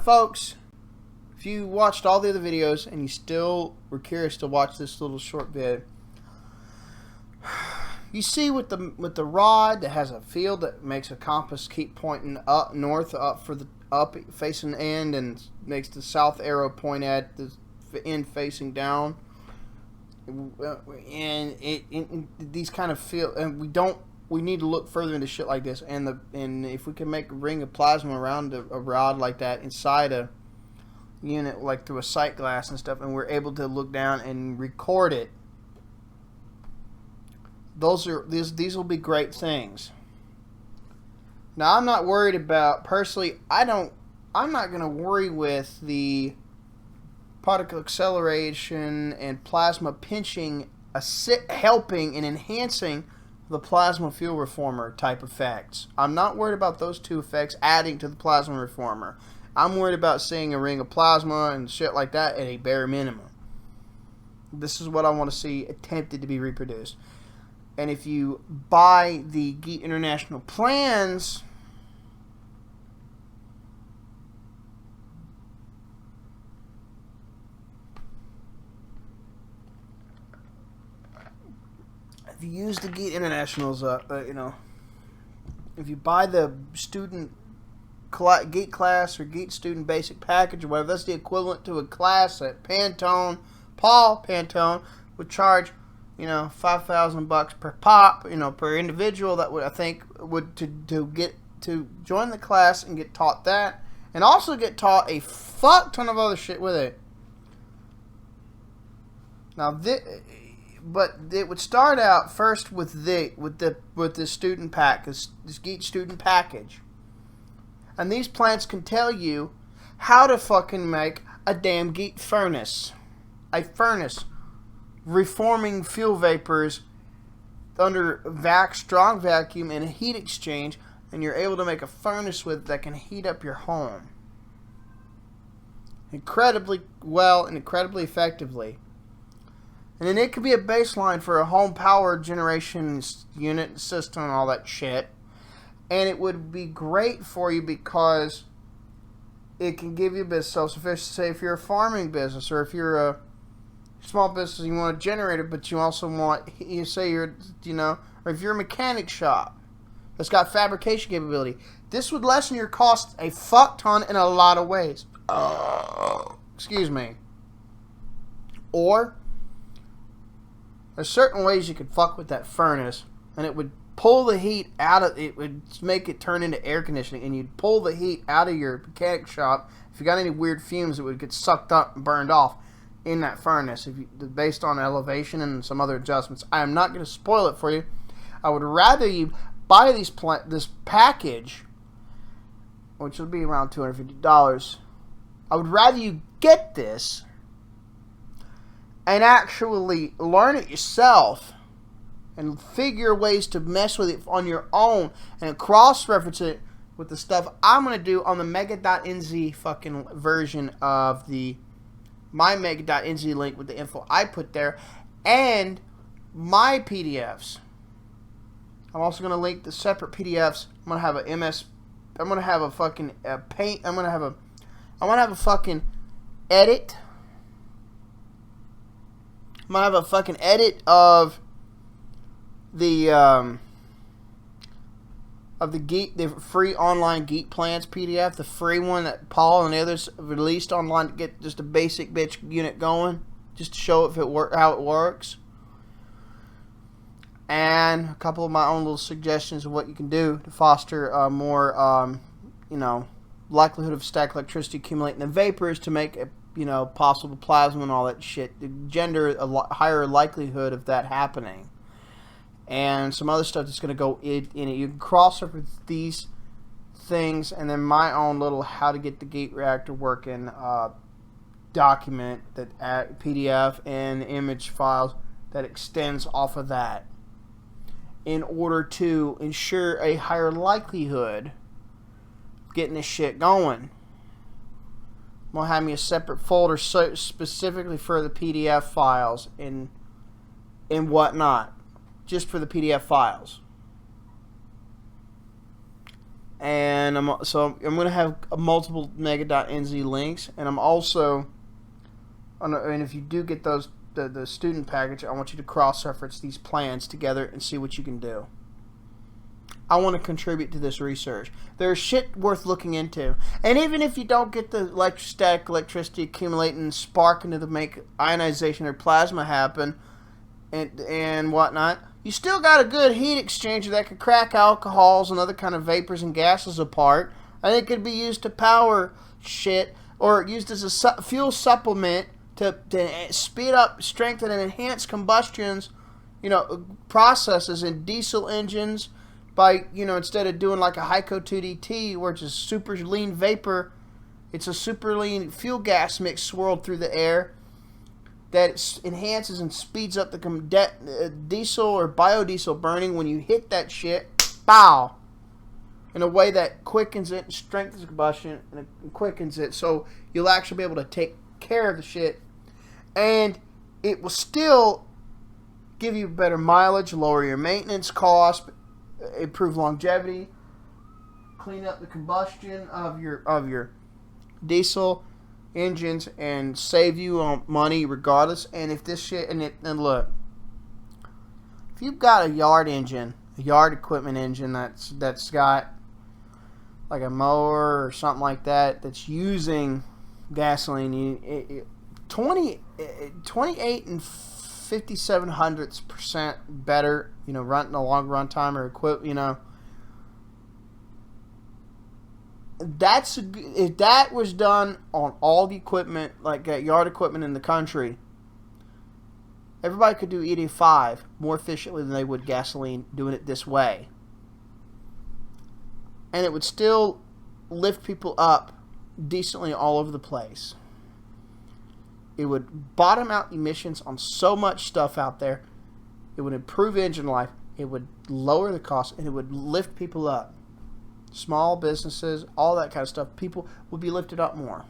folks, if you watched all the other videos and you still were curious to watch this little short vid, you see with the rod that has a field that makes a compass keep pointing up north, up for the up facing end, and makes the south arrow point at the end facing down. And these kind of feel, and we need to look further into shit like this. And if we can make a ring of plasma around a rod like that inside a unit, like through a sight glass and stuff, and we're able to look down and record it, these will be great things. Now, I'm not worried about, personally, I'm not going to worry with the particle acceleration and plasma pinching, helping and enhancing the plasma fuel reformer type effects. I'm not worried about those two effects adding to the plasma reformer. I'm worried about seeing a ring of plasma and shit like that at a bare minimum. This is what I want to see attempted to be reproduced. And if you buy the GEET International plans, if you use the GEET Internationals, if you buy the student GEET class or GEET student basic package or whatever, that's the equivalent to a class that Paul Pantone would charge, $5,000 per pop, per individual. That would, I think, would to join the class and get taught that, and also get taught a fuck ton of other shit with it. Now, but it would start out first with the student pack, this GEET student package, and these plants can tell you how to fucking make a damn GEET furnace, reforming fuel vapors under strong vacuum and a heat exchange, and you're able to make a furnace that can heat up your home incredibly well and incredibly effectively. And then it could be a baseline for a home power generation unit system and all that shit. And it would be great for you because it can give you a bit of self-sufficiency. Say if you're a farming business, or if you're a small business and you want a generator, but you also want, or if you're a mechanic shop that's got fabrication capability, this would lessen your costs a fuck ton in a lot of ways. Excuse me. Or there's certain ways you could fuck with that furnace, and it would pull the heat out of it, would make it turn into air conditioning, and you'd pull the heat out of your mechanic shop. If you got any weird fumes, it would get sucked up and burned off in that furnace, based on elevation and some other adjustments. I am not going to spoil it for you. I would rather you buy this package, which will be around $250. I would rather you get this and actually learn it yourself and figure ways to mess with it on your own and cross-reference it with the stuff I'm going to do on the mega.nz fucking version of my mega.nz link with the info I put there, and my PDFs. I'm also going to link the separate PDFs. I'm going to have I'm going to have a fucking paint. I'm going to have a fucking edit. I'm going to have a fucking edit of the GEET, the free online GEET plans PDF, the free one that Paul and the others released online to get just a basic bitch unit going, just to show how it works, and a couple of my own little suggestions of what you can do to foster more, likelihood of static electricity accumulating in the vapors to make possible plasma and all that shit, to gender a higher likelihood of that happening. And some other stuff that's going to go in it. You can cross-reference these things, and then my own little how to get the GEET reactor working document, that PDF and image files that extends off of that, in order to ensure a higher likelihood of getting this shit going. I'm going to have me a separate folder specifically for the PDF files and whatnot. Just for the PDF files. And And I'm going to have multiple mega.nz links, and I'm also, and if you do get those the student package, I want you to cross-reference these plans together and see what you can do. I want to contribute to this research. There's shit worth looking into. And even if you don't get the electrostatic electricity accumulating and sparking to make ionization or plasma happen and whatnot, you still got a good heat exchanger that could crack alcohols and other kind of vapors and gases apart. And it could be used to power shit or used as a fuel supplement to speed up, strengthen, and enhance combustions, processes in diesel engines. By, instead of doing like a HYCO 2DT, where it's a super lean vapor, it's a super lean fuel gas mix swirled through the air that enhances and speeds up the diesel or biodiesel burning when you hit that shit, pow, in a way that quickens it and strengthens combustion and quickens it, so you'll actually be able to take care of the shit. And it will still give you better mileage, lower your maintenance costs, improve longevity, clean up the combustion of your diesel engines, and save you on money regardless. And if this shit and look, if you've got a yard equipment engine that's got like a mower or something like that that's using gasoline, 28 and 57/100% better, running a long run time or equip, if that was done on all the equipment, like yard equipment in the country, everybody could do ED5 more efficiently than they would gasoline doing it this way. And it would still lift people up decently all over the place. It would bottom out emissions on so much stuff out there. It would improve engine life. It would lower the cost, and it would lift people up. Small businesses, all that kind of stuff. People would be lifted up more.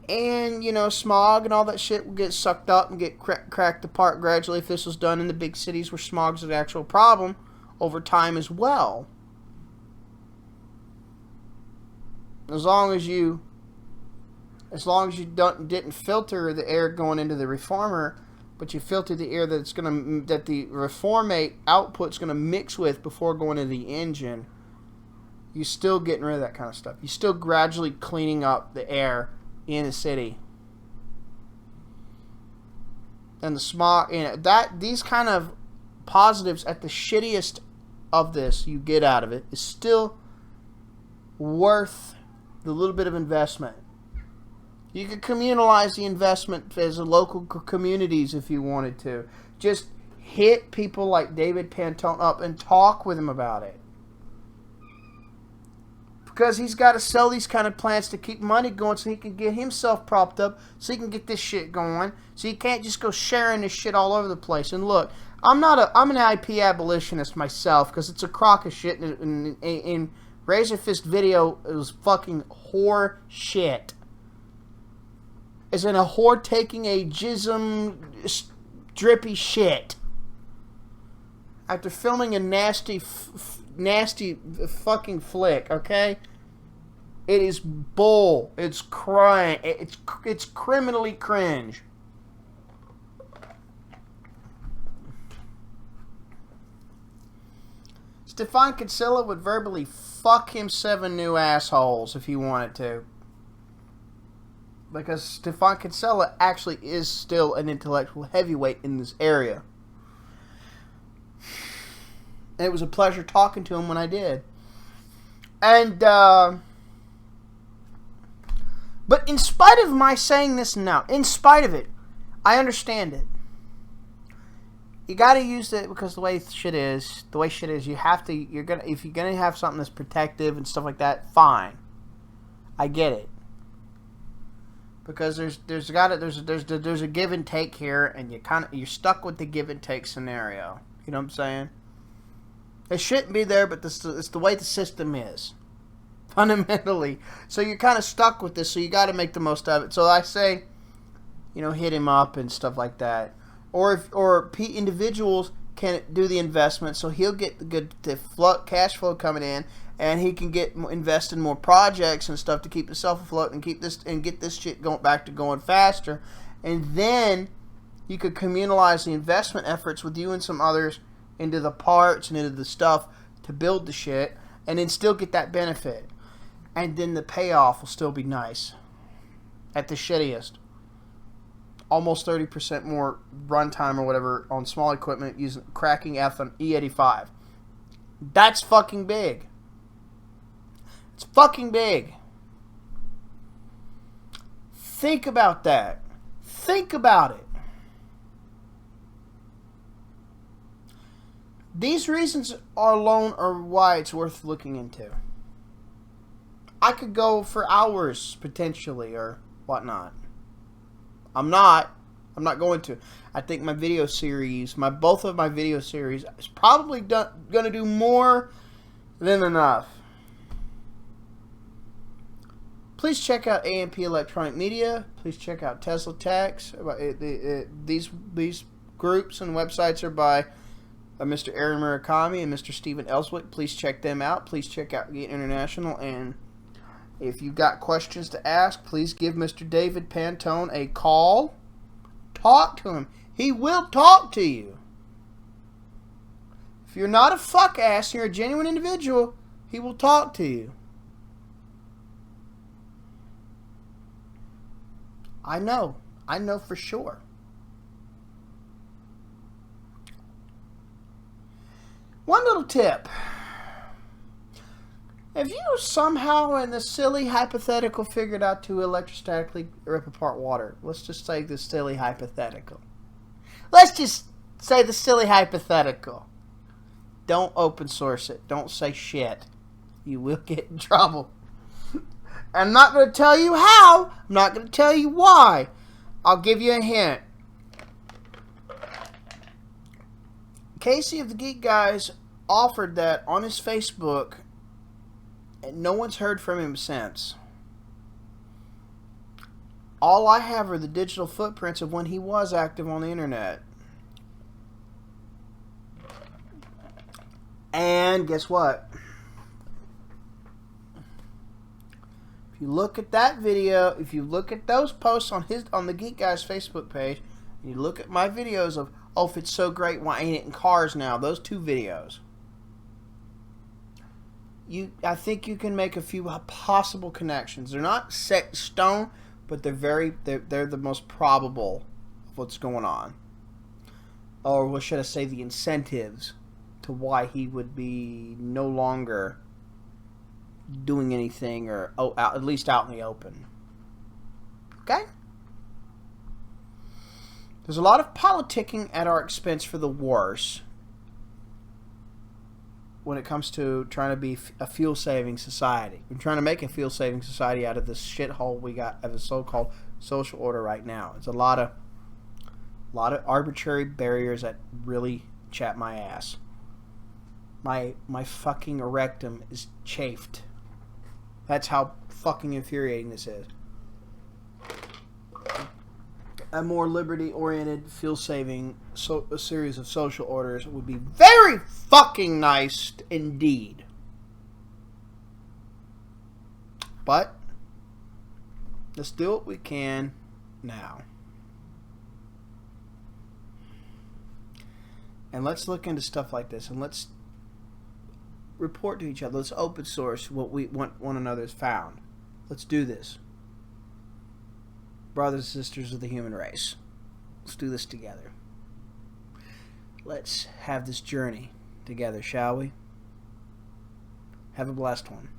And, smog and all that shit will get sucked up and get cracked apart gradually if this was done in the big cities where smog's an actual problem over time as well. As long as you didn't filter the air going into the reformer, but you filter the air that the reformate output's gonna mix with before going into the engine, you're still getting rid of that kind of stuff. You're still gradually cleaning up the air in a city. And the smog, these kind of positives at the shittiest of this you get out of it is still worth the little bit of investment. You could communalize the investment as a local communities if you wanted to. Just hit people like David Pantone up and talk with him about it. Because he's got to sell these kind of plants to keep money going so he can get himself propped up, so he can get this shit going. So you can't just go sharing this shit all over the place. And look, I'm an IP abolitionist myself, because it's a crock of shit, and Razor Fist video, it was fucking whore shit. As in a whore taking a jism drippy shit after filming a nasty fucking flick, okay? It is bull. It's crime. It's criminally cringe. Stefan Kinsella would verbally fuck him 7 new assholes if he wanted to. Because Stefan Kinsella actually is still an intellectual heavyweight in this area. And it was a pleasure talking to him when I did. And, but in spite of my saying this now, in spite of it, I understand it. You gotta use it because the way shit is, you have to, if you're gonna have something that's protective and stuff like that, fine. I get it. Because there's a give and take here, and you're stuck with the give and take scenario. You know what I'm saying? It shouldn't be there, but it's the way the system is, fundamentally. So you're kind of stuck with this, so you got to make the most of it. So I say, hit him up and stuff like that. Or individuals can do the investment, so he'll get the cash flow coming in, and he can invest in more projects and stuff to keep himself afloat and get this shit going faster. And then you could communalize the investment efforts with you and some others into the parts and into the stuff to build the shit, and then still get that benefit. And then the payoff will still be nice. At the shittiest. Almost 30% more runtime or whatever on small equipment using cracking E85. That's fucking big. It's fucking big. Think about that. Think about it. These reasons alone are why it's worth looking into. I could go for hours potentially or whatnot. I'm not going to. I think my video series, both of my video series, is probably going to do more than enough. Please check out AMP Electronic Media. Please check out Tesla Techs. These groups and websites are by Mr. Aaron Murakami and Mr. Stephen Ellswick. Please check them out. Please check out GEET International. And if you've got questions to ask, please give Mr. David Pantone a call. Talk to him. He will talk to you. If you're not a fuck ass, you're a genuine individual, he will talk to you. I know. I know for sure. One little tip. If you somehow in the silly hypothetical figured out to electrostatically rip apart water, let's just say the silly hypothetical. Let's just say the silly hypothetical. Don't open source it. Don't say shit. You will get in trouble. I'm not going to tell you how. I'm not going to tell you why. I'll give you a hint. Casey of the Geek Guys offered that on his Facebook, and no one's heard from him since. All I have are the digital footprints of when he was active on the internet. And guess what? If you look at that video, if you look at those posts on the Geek Guys Facebook page, and you look at my videos of, oh, if it's so great, why ain't it in cars now? Those two videos. I think you can make a few possible connections. They're not set in stone, but they're the most probable of what's going on. Or what should I say, the incentives to why he would be no longer doing anything, or at least out in the open. Okay? There's a lot of politicking at our expense for the worse when it comes to trying to be a fuel-saving society. We're trying to make a fuel-saving society out of this shithole we got of a so-called social order right now. It's a lot of arbitrary barriers that really chap my ass. My fucking rectum is chafed. That's how fucking infuriating this is. A more liberty-oriented, fuel-saving a series of social orders would be very fucking nice indeed. But let's do what we can now. And let's look into stuff like this, and let's report to each other. Let's open source what we want one another's found. Let's do this. Brothers and sisters of the human race. Let's do this together. Let's have this journey together, shall we? Have a blessed one.